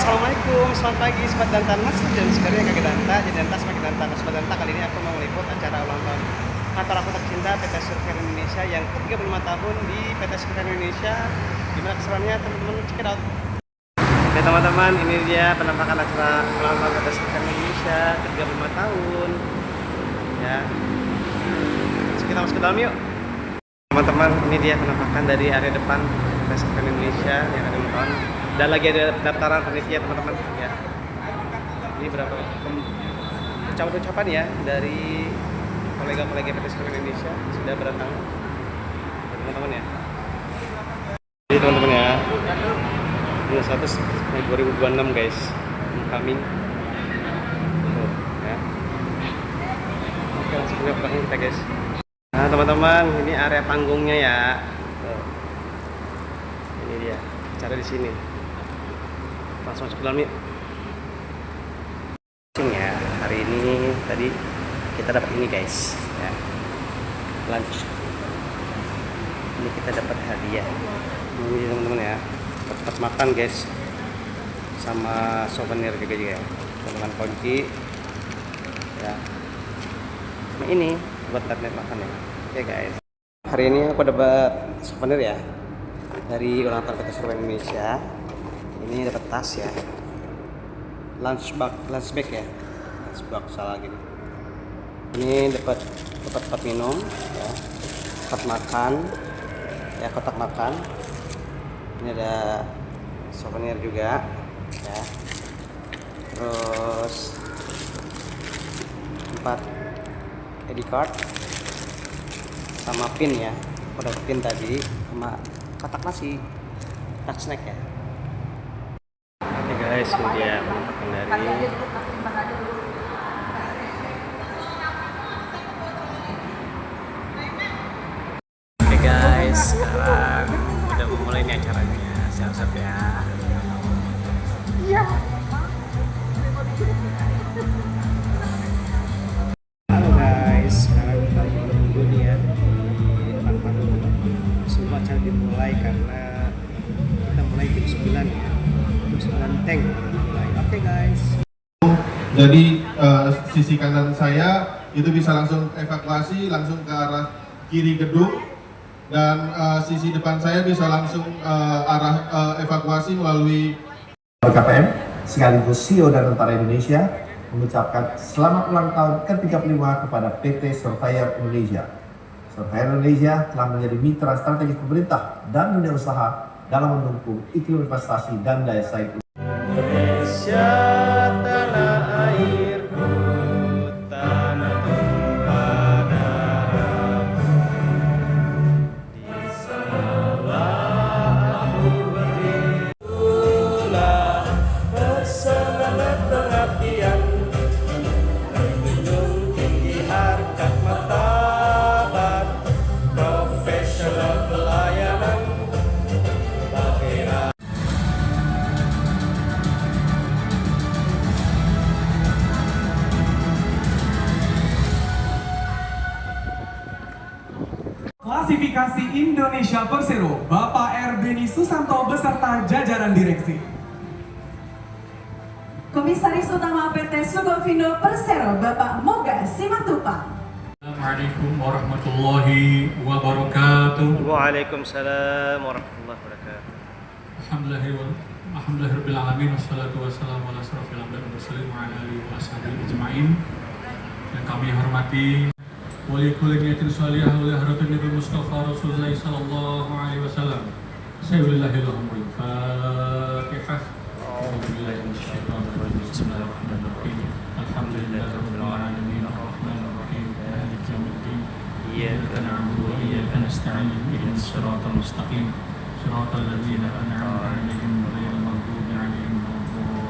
Assalamualaikum, selamat pagi Sobat Danta Mas dan sekarang yang kaki Danta, jadi Danta semakin Danta Mas Sobat Danta. Kali ini aku mau meliput acara ulang tahun kantor aku tercinta PT Survey Indonesia yang ke-35 tahun di PT Survey Indonesia. Gimana keseruannya teman-teman, check it out. Oke teman-teman, ini dia penampakan acara ulang tahun PT Survey Indonesia ke-35 tahun. Ya, kita masuk ke dalam yuk. Teman-teman, ini dia penampakan dari area depan PT Survey Indonesia yang ada ulang tahun. Dan lagi ada daftaran panitia teman-teman ya. Ini berapa ucapan ya dari kolega-kolega PT Survey Indonesia sudah berdatang teman-teman ya. Jadi teman-teman ya, ini 1 Mei 2026 guys, incoming. Tuh, ya. Oke, langsung ke belakang kita guys. Nah teman-teman, ini area panggungnya ya. Tuh. Ini dia, cara di sini. Langsung masuk ke dalam yuk. Ya, hari ini tadi kita dapat ini guys ya, lunch. Ini kita dapat hadiah ini teman-teman ya, tempat makan guys, sama souvenir juga ya, dengan kunci ya, sama ini buat tempat makan ya. Oke guys, hari ini aku dapat souvenir ya dari ulang tahun PT Survey Indonesia. Ini dapat tas ya, lunch bag ya, lunch bag salah gini. Ini dapat tempat minum ya, tempat makan ya, kotak makan. Ini ada souvenir juga ya, terus tempat ID card sama pin ya. Aku dapat pin tadi sama kotak nasi, kotak snack ya. Oke guys, ini dia penampakan dari guys, sekarang udah mulai nih acaranya, siap-siap ya. Iya. Halo guys, sekarang kita menunggu nih ya di depan panggung. Semua acara dimulai karena kita mulai jam 9 ya, jam 9 tank mulai. Oke guys. Jadi sisi kanan saya itu bisa langsung evakuasi langsung ke arah kiri gedung, dan sisi depan saya bisa langsung arah evakuasi melalui KPM sekaligus CEO dan Tentara Indonesia mengucapkan selamat ulang tahun ke-35 kepada PT Surveyor Indonesia. Surveyor Indonesia telah menjadi mitra strategis pemerintah dan dunia usaha dalam mendukung iklim investasi dan daya saing Indonesia, tanah airku, tanah tumpah darahku. Di sanalah aku berdiri, itulah bersemangat pengabdian, menjunjung tinggi harkat martabat, profesional pelayanan. Klasifikasi Indonesia Persero, Bapak R. Beni Susanto beserta jajaran direksi. Komisaris Utama PT Sugovindo Persero, Bapak Moga Simatupang. Assalamualaikum warahmatullahi wabarakatuh. Waalaikumsalam warahmatullahi wabarakatuh. Alhamdulillahirabbil alamin, wassalatu wassalamu ala asyrofil anbiya'i wal mursalin wa ala alihi wa sahbihi ajma'in. Yang kami hormati wali kulli niyatin shalihah wa haratin nabi Mustafa Rasulullah sallallahu alaihi wasallam. Bismillahirrahmanirrahim. Fatihah. A'udzubillahi minasyaitonir rajim. Bismillahirrahmanirrahim. Alhamdulillahirabbil alamin, arrahmanir rahim, maliki yaumiddin. Iyyaka na'budu wa iyyaka nasta'in. Ihdinas siratal mustaqim. Siratal ladzina an'amta 'alaihim ghairil maghdubi 'alaihim waladdallin.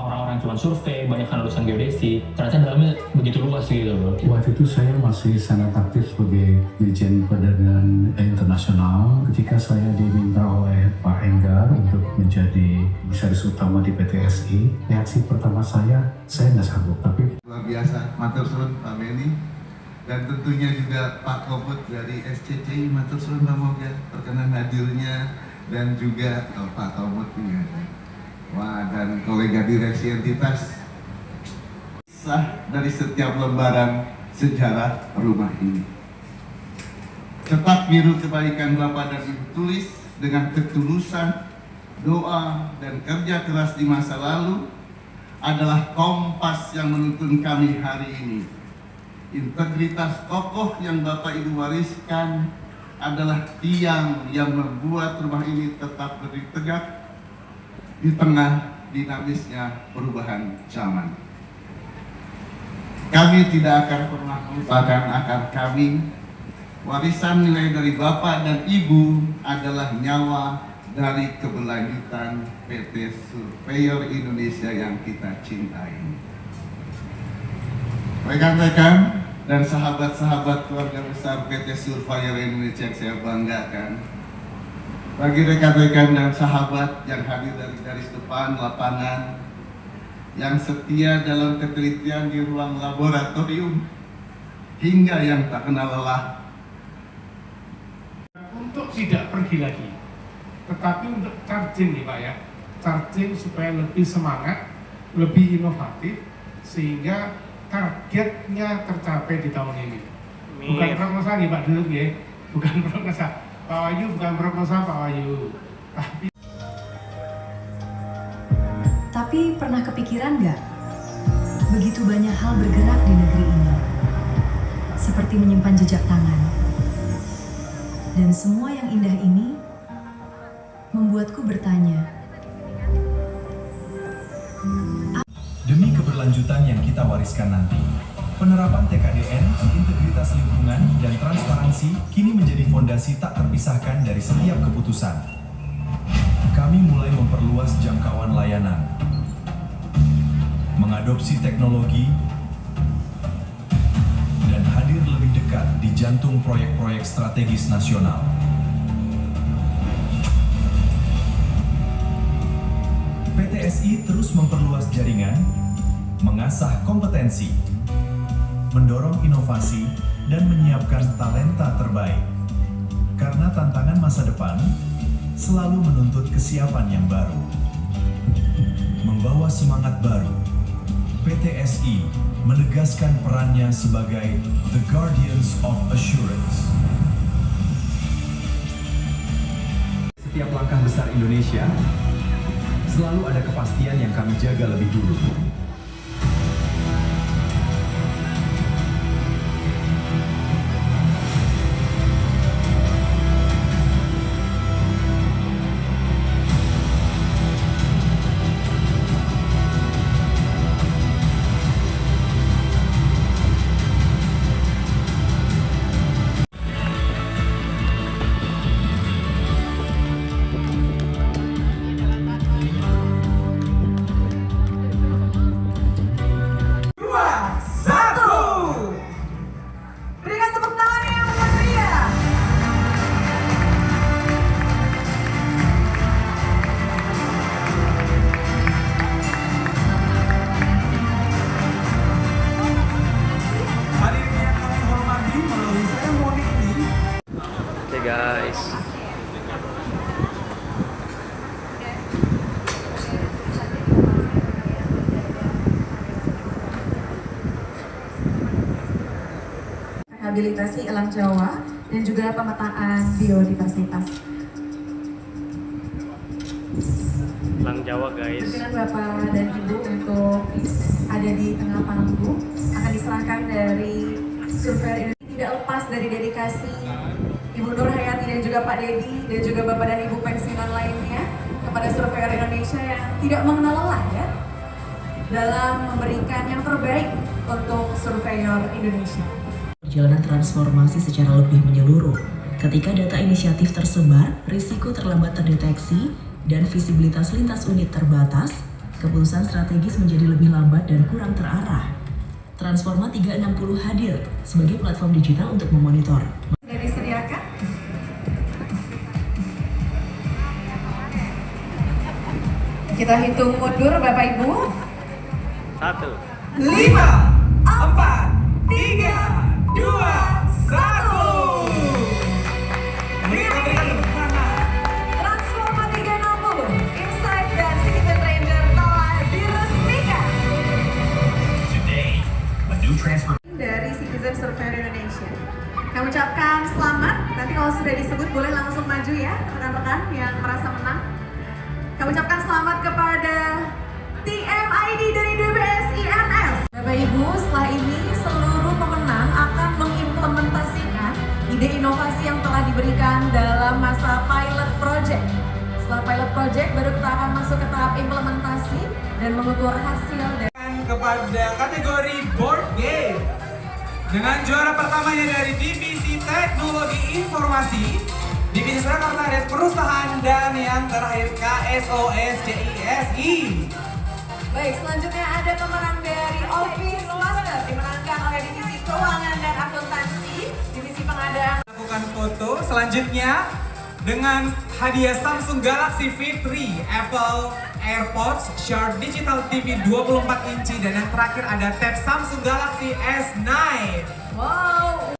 Orang-orang cuma survei, banyak kan lulusan geodesi, ternyata dalamnya begitu luas gitu loh. Waktu itu saya masih sangat aktif sebagai Dirjen Perdagangan Internasional ketika saya diminta oleh Pak Enggar untuk menjadi komisaris utama di PT SI. Reaksi pertama saya nggak sanggup, tapi luar biasa. Matur suwun Pak Meni, dan tentunya juga Pak Koput dari SCCI. Matur suwun Pak Moga perkenan hadirnya, dan juga Pak Koput ya. Wah, dan kolega direksi entitas, sah dari setiap lembaran sejarah rumah ini. Cepat biru kebaikan Bapak dan Ibu tulis dengan ketulusan, doa, dan kerja keras di masa lalu adalah kompas yang menuntun kami hari ini. Integritas kokoh yang Bapak Ibu wariskan adalah tiang yang membuat rumah ini tetap berdiri tegak di tengah dinamisnya perubahan zaman. Kami tidak akan pernah melupakan akar kami. Warisan nilai dari Bapak dan Ibu adalah nyawa dari keberlanjutan PT Surveyor Indonesia yang kita cintai. Rekan-rekan dan sahabat-sahabat keluarga besar PT Surveyor Indonesia yang saya banggakan, bagi rekan-rekan dan sahabat yang hadir dari garis depan lapangan, yang setia dalam ketelitian di ruang laboratorium, hingga yang tak kenal lelah, untuk tidak pergi lagi, tetapi untuk charging nih Pak ya, charging supaya lebih semangat, lebih inovatif, sehingga targetnya tercapai di tahun ini. Bukan prognosa nih Pak Duduk ya, bukan prognosa Pak Wahyu, bukan prognosa Pak Wahyu. Tapi pernah kepikiran nggak, begitu banyak hal bergerak di negeri ini, seperti menyimpan jejak tangan. Dan semua yang indah ini membuatku bertanya, demi keberlanjutan yang kita wariskan nanti, penerapan TKDN, integritas lingkungan, dan transparansi kini menjadi fondasi tak terpisahkan dari setiap keputusan. Kami mulai memperluas jangkauan layanan, mengadopsi teknologi, dan hadir lebih dekat di jantung proyek-proyek strategis nasional. PTSI terus memperluas jaringan, mengasah kompetensi, mendorong inovasi, dan menyiapkan talenta terbaik. Karena tantangan masa depan selalu menuntut kesiapan yang baru. Membawa semangat baru, PTSI menegaskan perannya sebagai The Guardians of Assurance. Setiap langkah besar Indonesia selalu ada kepastian yang kami jaga lebih dulu. Guys, rehabilitasi elang Jawa dan juga pemetaan biodiversitas. elang Jawa guys. Pimpinan Bapak dan Ibu untuk ada di tengah panggung akan diserahkan dari Surveyor Indonesia. Tidak lepas dari dedikasi Ibu Nur Hayati dan juga Pak Dedi dan juga Bapak dan Ibu pensiunan lainnya kepada Surveyor Indonesia yang tidak mengenal lelah ya dalam memberikan yang terbaik untuk Surveyor Indonesia. perjalanan transformasi secara lebih menyeluruh. Ketika data inisiatif tersebar, risiko terlambat terdeteksi, dan visibilitas lintas unit terbatas, keputusan strategis menjadi lebih lambat dan kurang terarah. Transforma 360 hadir sebagai platform digital untuk memonitor. Sudah disediakan? Kita hitung mundur Bapak Ibu. 1, 5, 4, 3, 2, 1. Transforma 360, Insight dan Citizen Ranger tahun project, baru kita akan masuk ke tahap implementasi dan mengukur hasil dari kepada kategori board game dengan juara pertamanya dari divisi teknologi informasi, divisi sekretaris perusahaan, dan yang terakhir KSOSCISI. Baik, selanjutnya ada pemenang dari Office Master dimenangkan oleh divisi keuangan dan akuntansi, divisi pengadaan. Lakukan foto selanjutnya dengan hadiah Samsung Galaxy V3, Apple AirPods, Sharp Digital TV 24 inci, dan yang terakhir ada tab Samsung Galaxy S9. Wow.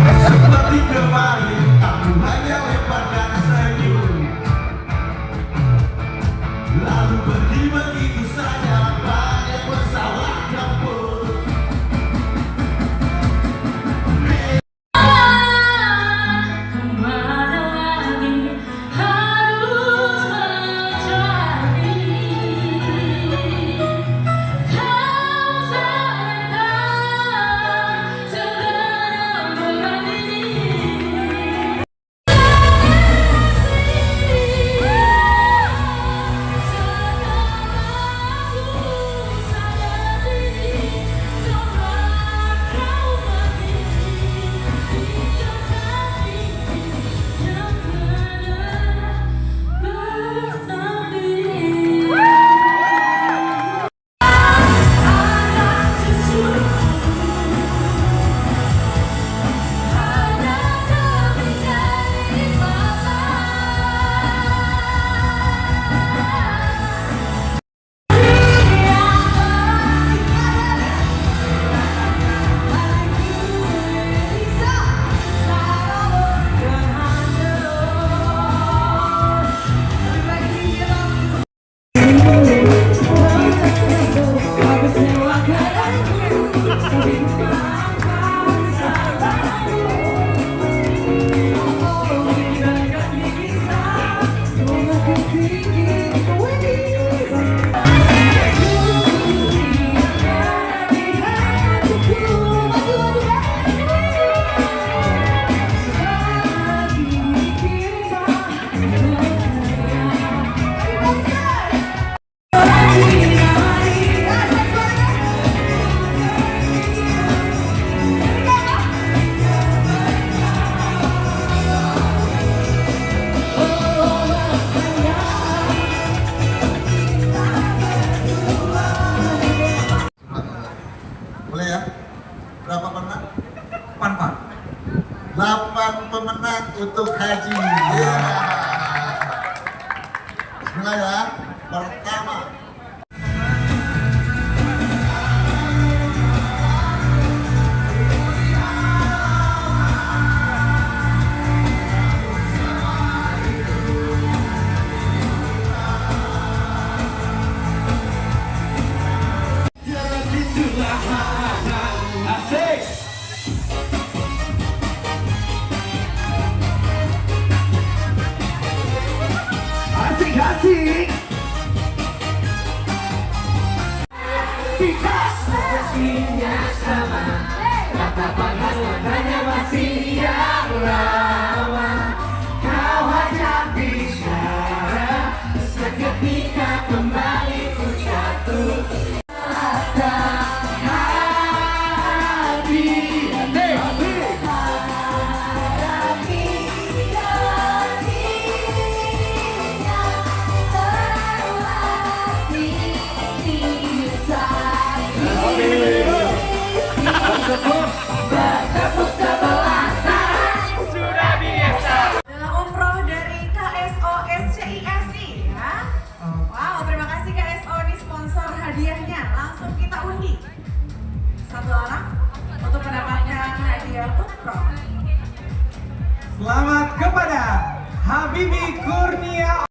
Seperti kemarin, aku hanya lemparkan senyum, lalu pergi begitu saja, banyak pesawat tempur. Boleh ya? Berapa pemenang? 8 pemenang untuk haji. Bismillah ya. Pertama. Asik-asik. Kita sepertinya sama, tatapan hanya masih yang lama. Kau hanya bicara, seketika kembali ku jatuh. Adalah umroh dari KSOSCISI ya. Wow, terima kasih KSO nih sponsor hadiahnya. Langsung kita undi satu orang untuk mendapatkan hadiah umroh. Selamat kepada Habibi Kurnia